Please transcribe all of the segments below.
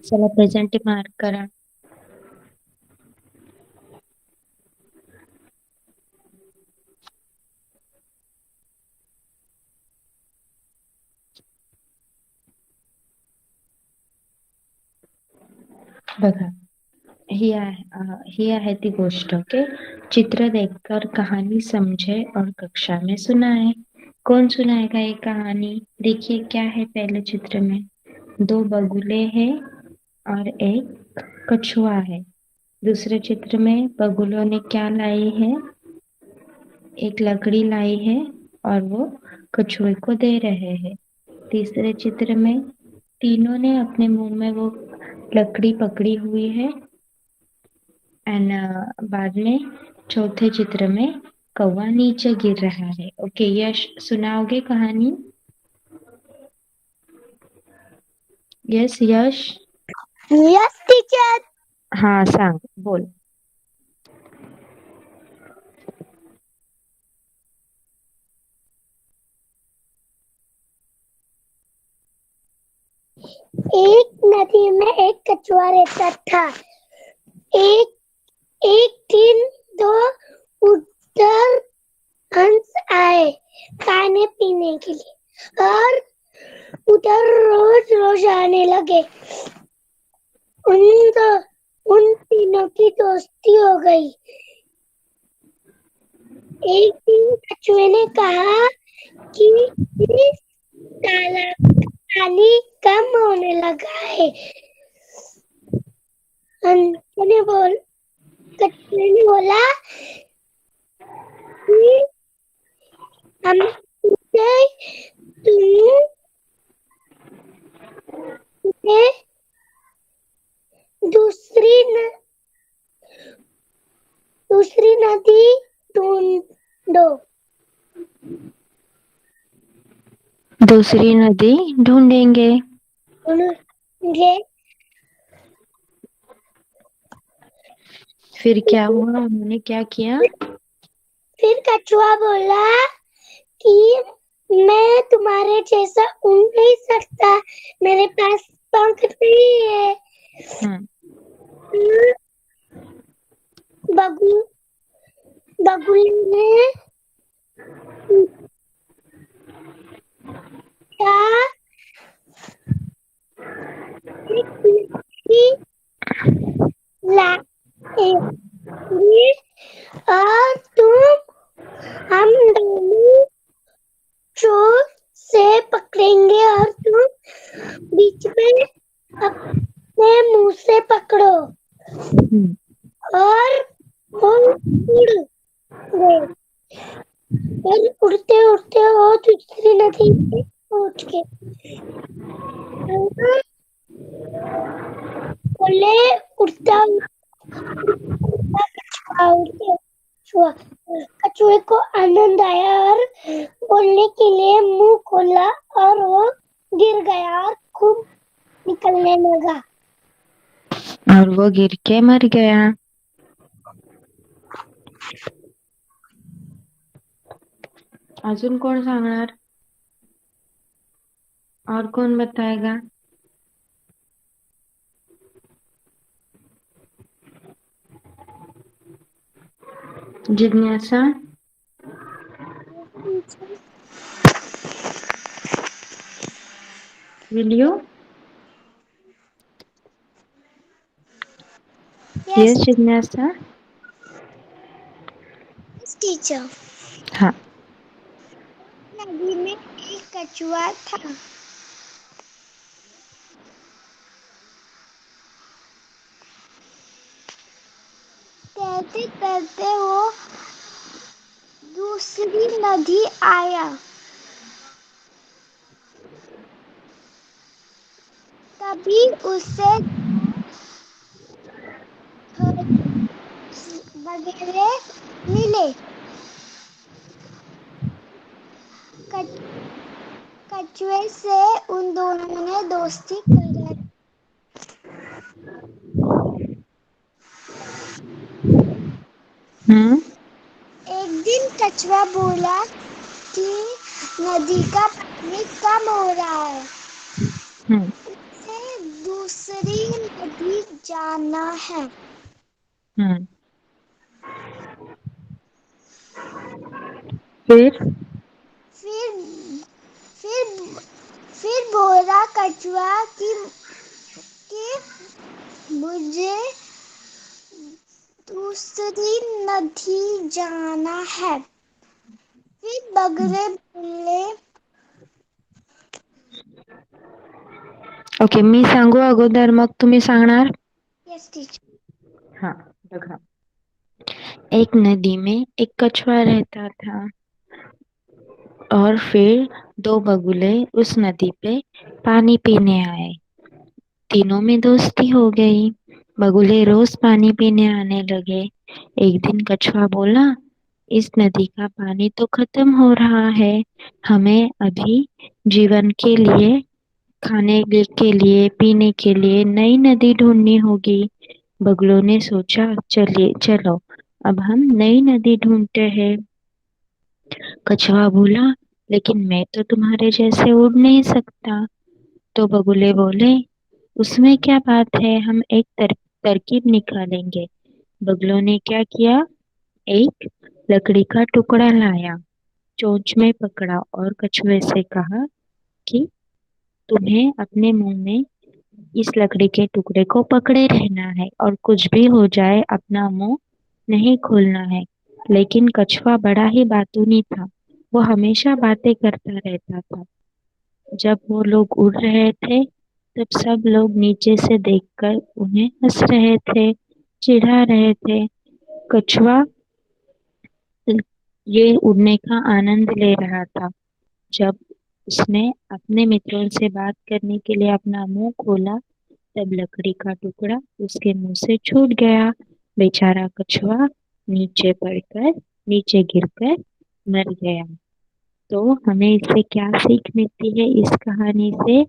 चला present mark करा. बघा, ही आहे ती गोष्ट. ओके, चित्र देखकर कहानी समझे और कक्षा में सुनाए. कौन सुनाएगा ये कहानी? देखिए क्या है पहले चित्र में. 2 बगुले हैं और एक कछुआ है. दूसरे चित्र में बगुलों ने क्या लाई है? एक लकड़ी लाई है और वो कछुए को दे रहे हैं. तीसरे चित्र में तीनों ने अपने मुंह में वो लकड़ी पकड़ी हुई है. एंड बाद में चौथे चित्र में कौवा नीचे गिर रहा है. ओके, यश सुनाओगे कहानी? यस यश. Yes teacher. हाँ सांग, बोल. एक नदी में एक कछुआ रहता था. एक एक दिन 2 उधर हंस आए खाने पीने के लिए और उधर रोज रोज आने लगे. उन तीनों की दोस्ती हो गई. एक दिन कछुए ने कहा कि इस तालाब का पानी कम होने लगा है. कछुए ने बोला कि हम तुझे दूसरी नदी ढूंढो. दूसरी नदी ढूंढेंगे. फिर क्या हुआ? उन्होंने क्या किया? फिर कछुआ बोला कि मैं तुम्हारे जैसा उड़ नहीं सकता, मेरे पास पंख नहीं है. बगुले ने क्या और हम दोनों चोर से पकड़ेंगे और तुम बीच में अपने मुंह से पकड़ो और वो उड़ गए. और उड़ते उड़ते वो दूसरी नदी पे पहुंच गए. बोले उड़ता कछुए को आनंद आया और बोलने के लिए मुंह खोला और वो गिर गया और खूब निकलने लगा. और वो गिर के मर गया. अजून कोण सांगणार? और कौन बताएगा? जिज्ञासा. Will you? यस जिज्ञासा. टीचर. हाँ. नदी में एक कछुआ था. तैरते तैरते वो दूसरी नदी आया. तभी उसे वगैरह मिले. कछुए से उन दोनों ने दोस्ती कर. एक दिन कछुआ बोला कि नदी का पानी कम हो रहा है. उसे दूसरी नदी जाना है। हम्म। फिर फिर फिर फिर बोला कछुआ कि मुझे दूसरी नदी जाना है। फिर बगले बोले, ओके, मी सांगू अगोदर मग तुम्ही सांगणार? Yes teacher. हाँ, बघा. एक नदी में एक कछुआ रहता था और फिर दो बगुले उस नदी पे पानी पीने आए. तीनों में दोस्ती हो गई. बगुले रोज पानी पीने आने लगे. एक दिन कछुआ बोला, इस नदी का पानी तो खत्म हो रहा है. हमें अभी जीवन के लिए, खाने के लिए, पीने के लिए नई नदी ढूंढनी होगी. बगुलों ने सोचा, चलिए चलो अब हम नई नदी ढूंढते हैं. कछुआ बोला, लेकिन मैं तो तुम्हारे जैसे उड़ नहीं सकता. तो बगुले बोले, उसमें क्या बात है, हम एक तरकीब निकालेंगे. बगुलों ने क्या किया, एक लकड़ी का टुकड़ा लाया, चोंच में पकड़ा और कछुए से कहा कि तुम्हें अपने मुंह में इस लकड़ी के टुकड़े को पकड़े रहना है और कुछ भी हो जाए अपना मुंह नहीं खोलना है. लेकिन कछुआ बड़ा ही बातूनी था. वो हमेशा बातें करता रहता था. जब वो लोग उड़ रहे थे तब सब लोग नीचे से देखकर उन्हें हंस रहे थे, चिढ़ा रहे थे. कछुआ ये उड़ने का आनंद ले रहा था. जब उसने अपने मित्रों से बात करने के लिए अपना मुंह खोला तब लकड़ी का टुकड़ा उसके मुंह से छूट गया. बेचारा कछुआ नीचे पड़कर, नीचे गिरकर मर गया. तो हमें इससे क्या सीख मिलती है इस कहानी से,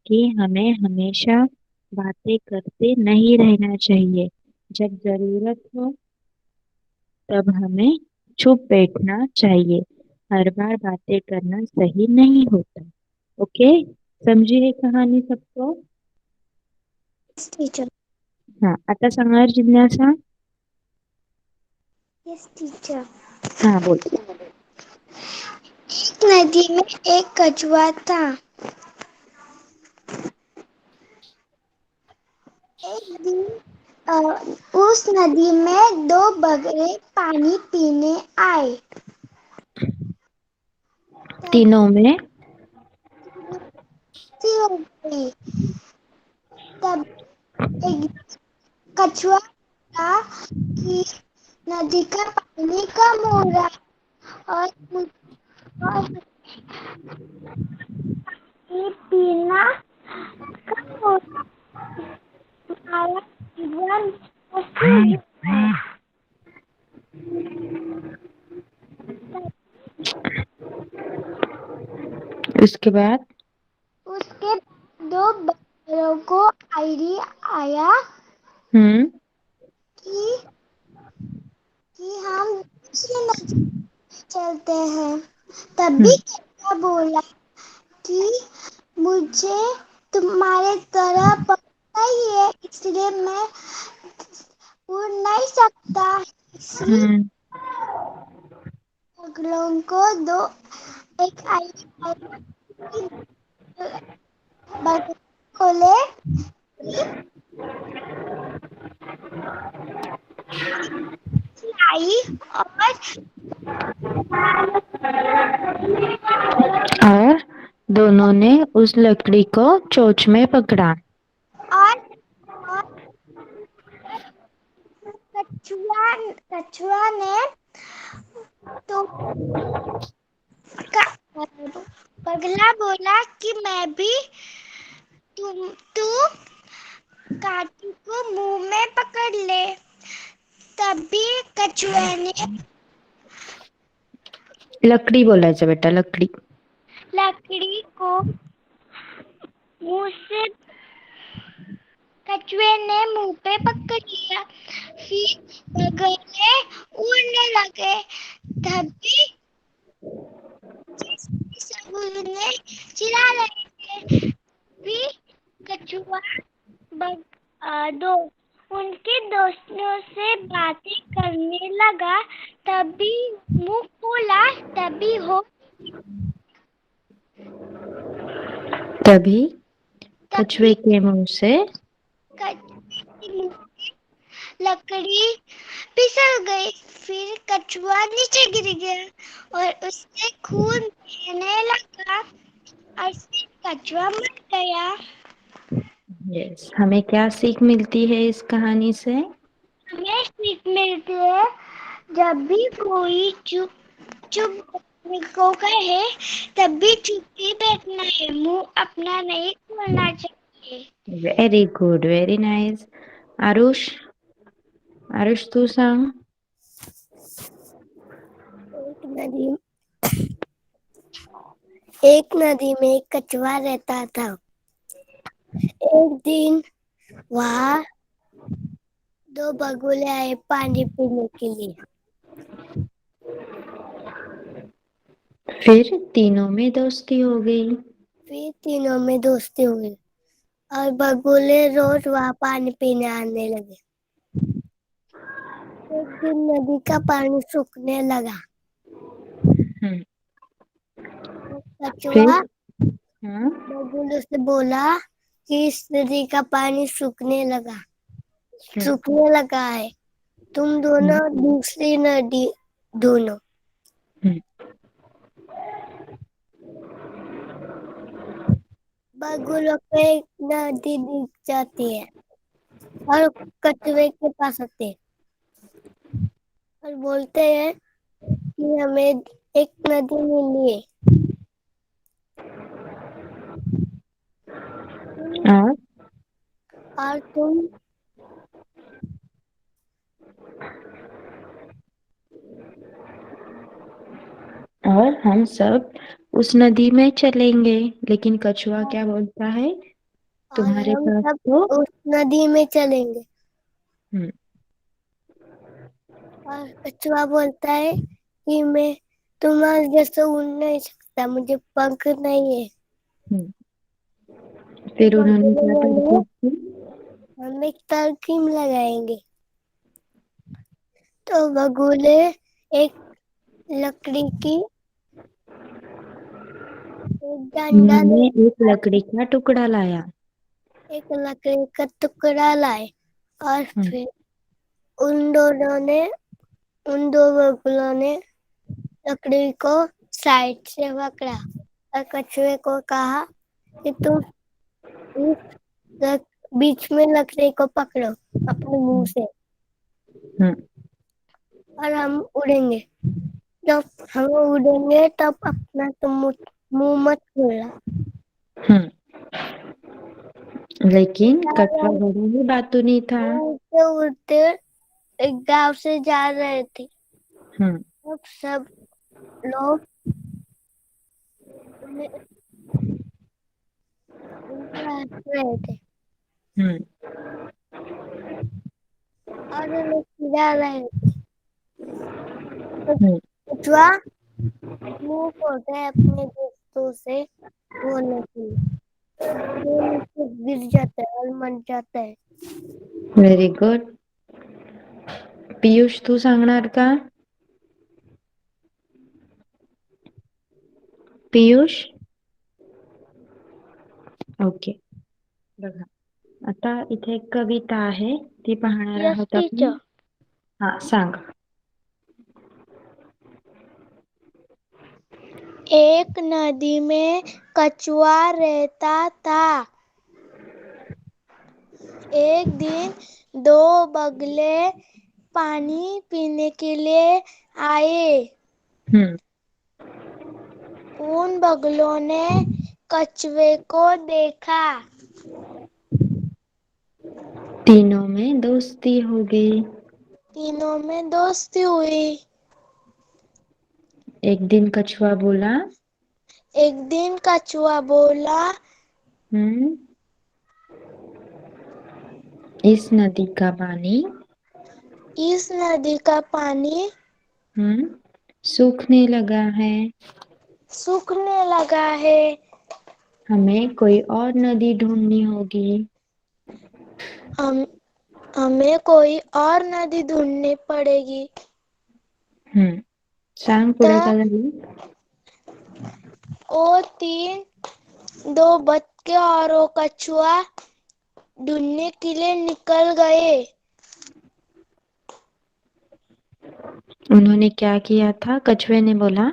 कि हमें हमेशा बातें करते नहीं रहना चाहिए. जब जरूरत हो तब हमें चुप बैठना चाहिए. हर बार बातें करना सही नहीं होता. ओके, समझी है कहानी सबको? Yes teacher. हाँ, आता सांगणार जिज्ञासा? Yes teacher. हाँ, बोल. एक नदी में एक कछुआ था। एक दिन उस नदी में दो बगले पानी पीने आए। तब तीनों में सी हो गई। तब एक कछुआ बोला कि नदी का पानी कम हो रहा है और मुझे पीना कम हो रहा है। हमारा जीवन मुश्किल है। उसके बाद उसके दो बच्चों को आइडिया आया हम्म कि हम दूसरी नदी चलते हैं। तभी हम्म कछुआ बोला कि मुझे तुम्हारे तरह पता ही है, इसलिए मैं उड़ नहीं सकता। इसलिए हम्म बगलों को दो एक आइडिया आया कि बगल बोले कि आई और और दोनों ने उस लकड़ी को चोंच में पकड़ा. और और कछुआ कछुआ ने तो पगला बोला कि मैं भी तू काटू को मुंह में पकड़ ले। तभी कछुए ने लकड़ी बोलायचं बेटा, लकड़ी. लकड़ी को मुंह से कछुए ने मुंह पे पकड़ लिया। फिर बगले उड़ने लगे। तभी सब उन्हें चिढ़ा रहे थे। फिर कछुआ दो उनके दोस्तों से बातें करने लगा। तभी मुंह खोला, तभी हो तभी तभी कछुए के मुंह से कछुए के मुंह में लकड़ी फिसल गई। फिर कछुआ नीचे गिर गया और उससे खून बहने लगा और फिर कछुआ मर गया। यस, हमें क्या सीख मिलती है इस कहानी से? हमें सीख मिलती है, जब भी कोई चुप चुप बैठने को कहे तब भी चुप ही बैठना है, मुंह अपना नहीं खोलना चाहिए। Very good, very nice. Aarush, Aarush तू सांग. एक नदी में एक कछुआ रहता था। एक दिन वहाँ दो बगुले आए पानी पीने के लिए। फिर तीनों में दोस्ती हो गई. फिर तीनों में दोस्ती हुई और बगुले रोज वहाँ पानी पीने आने लगे। एक दिन नदी का पानी सूखने लगा। हम्म, फिर कछुआ हाँ. बगुलों से बोला कि इस नदी का पानी सूखने लगा है, तुम दोनों दूसरी नदी ढूंढो। हम्म, बगुलों को एक नदी दिख जाती है और कछुए के पास आते हैं और बोलते हैं कि हमें एक नदी मिली है। और और तुम और हम सब उस नदी में चलेंगे. लेकिन कछुआ क्या बोलता है? और तुम्हारे हम पास सब तो उस नदी में चलेंगे। हम्म, और कछुआ बोलता है कि मैं तुम्हारे जैसे उड़ नहीं सकता, मुझे पंख नहीं है। हम्म. तो फिर उन्होंने बगुले क्या बोले तरकीब की? हम एक तरकीब लगाएंगे। तो बगुले एक लकड़ी की एक डंडा उन्होंने ले एक लकड़ी का टुकड़ा लाया. एक लकड़ी का टुकड़ा लाए और हम्म, फिर उन दोनों ने उन दो बगुलों ने लकड़ी को साइड से पकड़ा और कछुए को कहा कि तुम इस बीच में लकड़ी को पकड़ो अपने मुंह से हम्म, और हम उड़ेंगे। जब हम उड़ेंगे तब अपना तुम मुंह मत खोलना। हम्म. लेकिन कछुआ हम बड़ा ही बातूनी था. उड़ते उड़ते एक गांव से जा रहे थे। हम्म, तब सब लोग उन्हें उन पर हंस रहे थे हम्म, और उन्हें चिढ़ा रहे थे। तो हम्म, कछुआ मुंह खोलता है अपने दोस्तों से बोलने के लिए, वो नीचे गिर जाता है और मर जाता है। Very good. पीयूष तू सांगणार का? पीयूष. ओके. बघा, आता इथे एक कविता आहे, ती पाहणार यस आहोत आपण. टीचर। हा, सांग. एक नदी में कछुआ रहता था। एक दिन दो बगले पानी पीने के लिए आए। हम्म, उन बगलों ने कछुए को देखा। तीनों में दोस्ती हो गई. तीनों में दोस्ती हुई। एक दिन कछुआ बोला, एक दिन कछुआ बोला, हम्म, इस नदी का पानी इस नदी का पानी हम्म, सूखने लगा है. सूखने लगा है। हमें कोई और नदी ढूंढनी होगी. हम हमें कोई और नदी ढूंढनी पड़ेगी। सांग पुढे तब काय झालं? वो दो बतखे और वो कछुआ ढूंढने के लिए निकल गए। उन्होंने क्या किया था? कछुए ने बोला,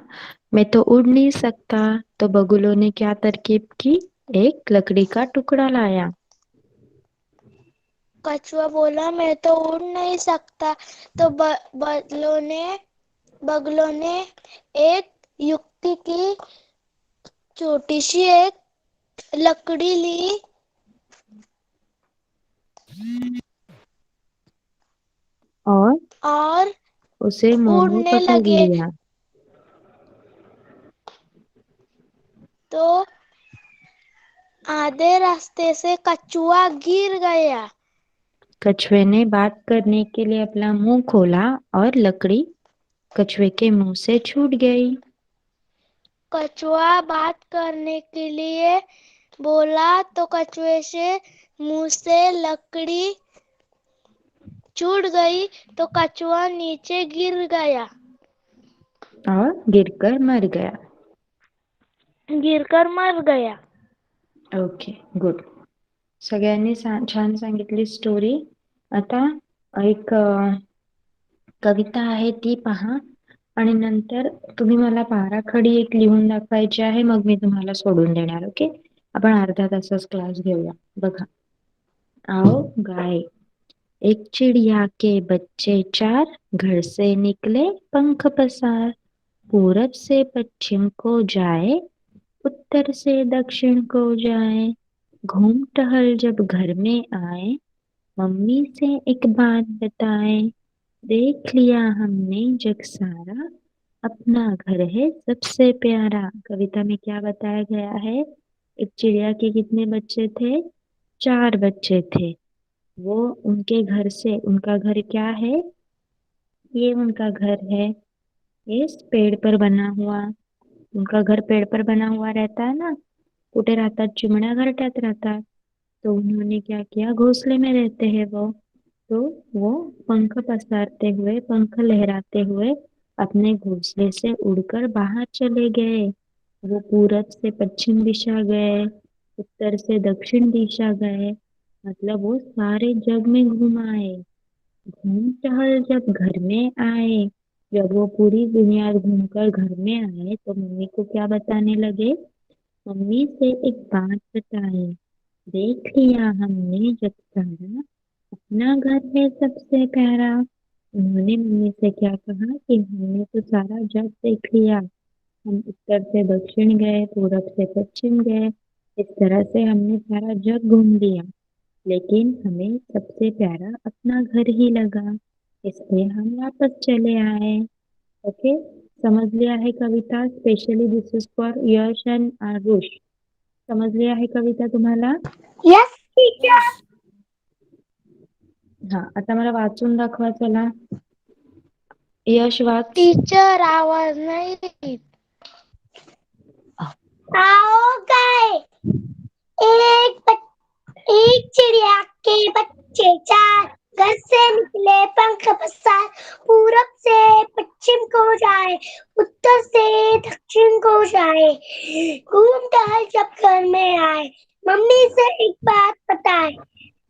मैं तो उड़ नहीं सकता। तो बगुलों ने क्या तरकीब की? एक लकड़ी का टुकड़ा लाया। कछुआ बोला, मैं तो उड़ नहीं सकता। तो बगलों ने एक युक्ति की, छोटी सी एक लकड़ी ली और और उसे मुंह में उड़ने पकड़ लगे। लिया। तो आधे रास्ते से कछुआ गिर गया। कछुए ने बात करने के लिए अपना मुंह खोला और लकड़ी कछुए के मुंह से छूट गई। कछुआ बात करने के लिए बोला तो कछुए से मुंह से लकड़ी छूट गई। तो कछुआ नीचे गिर गया, और गिरकर मर गया। गिरकर मर गया। Okay, good. सगळ्यांनी छान सांगितली स्टोरी. आता एक कविता आहे ती पहा आणि नंतर तुम्ही मला पाराखडी एक लिहून दाखवायची आहे. मग मी तुम्हाला सोडून देणार. ओके, आपण अर्धा तासच क्लास घेऊया. बघा. आओ गाए. एक चिड़िया के बच्चे चार, घर से निकले पंख पसार. पूरब से पश्चिम को जाए, उत्तर से दक्षिण को जाए. घूम टहल जब घर में आए, मम्मी से एक बात बताए. देख लिया हमने जग सारा, अपना घर है सबसे प्यारा. कविता में क्या बताया गया है? एक चिड़िया के कितने बच्चे थे? 4 बच्चे थे. वो उनके घर से, उनका घर क्या है? ये उनका घर है. इस पेड़ पर बना हुआ. उनका घर पेड़ पर बना हुआ रहता है ना. कुठे राहतात? चिमण्या घरट्यात राहतात. तो उन्होंने क्या किया? घोंसले में रहते हैं वो. तो वो पंख पसारते हुए, पंख लहराते हुए अपने घोंसले से उड़कर बाहर चले गए. वो पूरब से पश्चिम दिशा गए, उत्तर से दक्षिण दिशा गए. मतलब वो सारे जग में घूम आए. घूम टहल जब घर में आए, जब वो पूरी दुनिया घूमकर घर में आए तो मम्मी को क्या बताने लगे? मम्मी से एक बात बताए. देख लिया हमने जग सारा, अपना घर है सबसे प्यारा. उन्होंने मम्मी से क्या कहा कि हमने तो सारा जग देख लिया. हम उत्तर से दक्षिण गए, पूरब से पश्चिम गए. इस तरह से हमने सारा जग घूम लिया, लेकिन हमें सबसे प्यारा अपना घर ही लगा. इसलिए हम वापस चले आए. ओके, समझ लिया है कविता? Specially this is for Yash and Aarush. समझ लिया है कविता तुम्हाला? Yes teacher. हा, आता मला वाचून दाखवा चला. यश वाच. टीचर आवाज नहीं। आओ गाए. एक एक चिड़िया के बच्चे चार, घर से निकले पंख पसार. पूरब से पश्चिम को जाए, उत्तर से दक्षिण को जाए. घूम टहल जब घर में आए, मम्मी से एक बात बताए.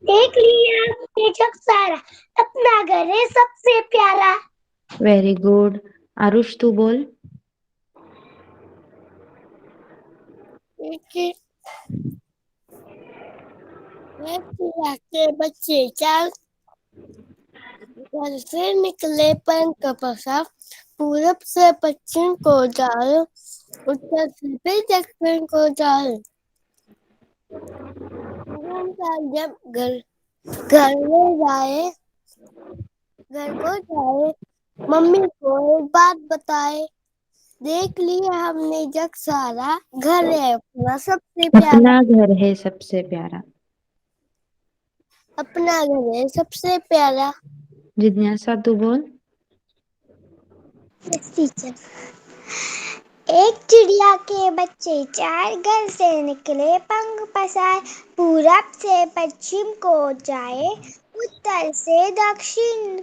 देख लिया हमने जग सारा, अपना घर है सबसे प्यारा. Very good. आरुष तू बोल. एक चिड़िया के बच्चे चार, घर से निकले पंख पसार. पूरब से पश्चिम को जाए, उत्तर से फिर दक्षिण को जाए. जब घर में जाए, घर को जाए, मम्मी को एक बात बताए. देख लिया हमने जग सारा, घर है अपना सबसे प्यारा. अपना घर है सबसे प्यारा. अपना घर है सबसे प्यारा. जिज्ञासा तू बोल. टीचर. एक चिड़िया के बच्चे चार, घर से निकले पंख पसार, पूरब से पश्चिम को जाए, उत्तर से दक्षिण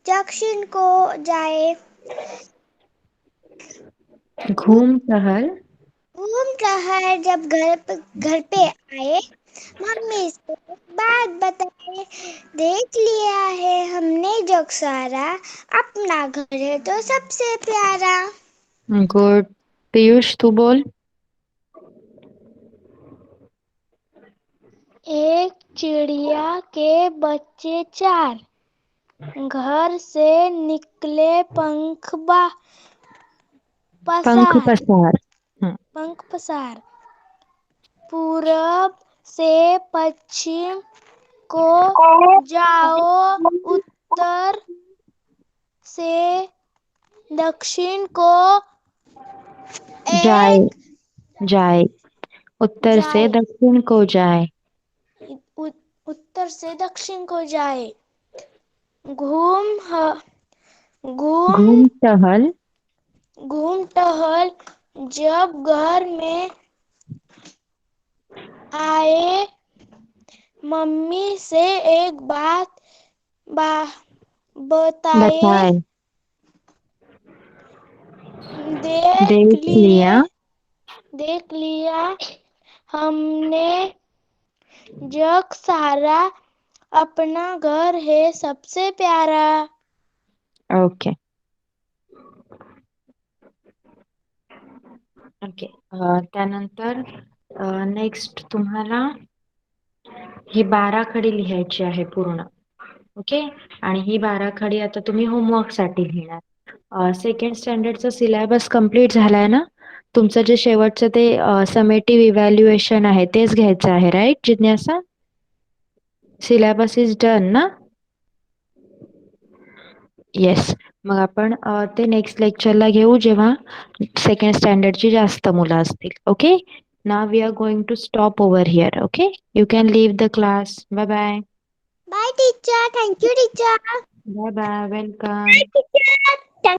दक्षिण को जाए। घूम टहल घूम टहल जब घर पे आए, मम्मी से बात बताए, देख लिया है हमने जग सारा, अपना घर है तो सबसे प्यारा। गुड। पीयूष तू बोल। एक चिड़िया के बच्चे चार, घर से निकले पंख पसार। पंख पसार, पूरब से पश्चिम को जाओ, उत्तर से दक्षिण को जाए एक जाए। उत्तर से जाए, दक्षिण को जाए। उत्तर से दक्षिण को जाए। घूम घूम घूम टहल घूम टहल जब घर में आए, मम्मी से एक बात बताए, बताए। देख देख लिए लिया देख लिया हमने जग सारा, अपना घर है सबसे प्यारा। ओके ओके त्यानंतर नेक्स्ट तुम्हाला ही बाराखडी लिहायची आहे पूर्ण. ओके. आणि ही बाराखडी आता तुम्ही होमवर्क साठी लिहिणार. सेकंड स्टँडर्डचा सिलेबस कम्प्लीट झालाय ना. तुमचं जे शेवटचं ते समेटिव्ह इव्हॅल्युएशन आहे तेच घ्यायचं आहे राईट जिज्ञासा. सिलेबस इज डन ना. येस. मग आपण ते नेक्स्ट लेक्चरला घेऊ जेव्हा सेकंड स्टँडर्डची जास्त मुलं असतील. Okay. Now we are going to stop over here. Okay. You can leave the class. Bye bye. Bye teacher. Thank you teacher. Bye bye. Welcome. Bye teacher.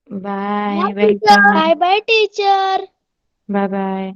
Bye. Welcome. Bye bye teacher. Bye bye.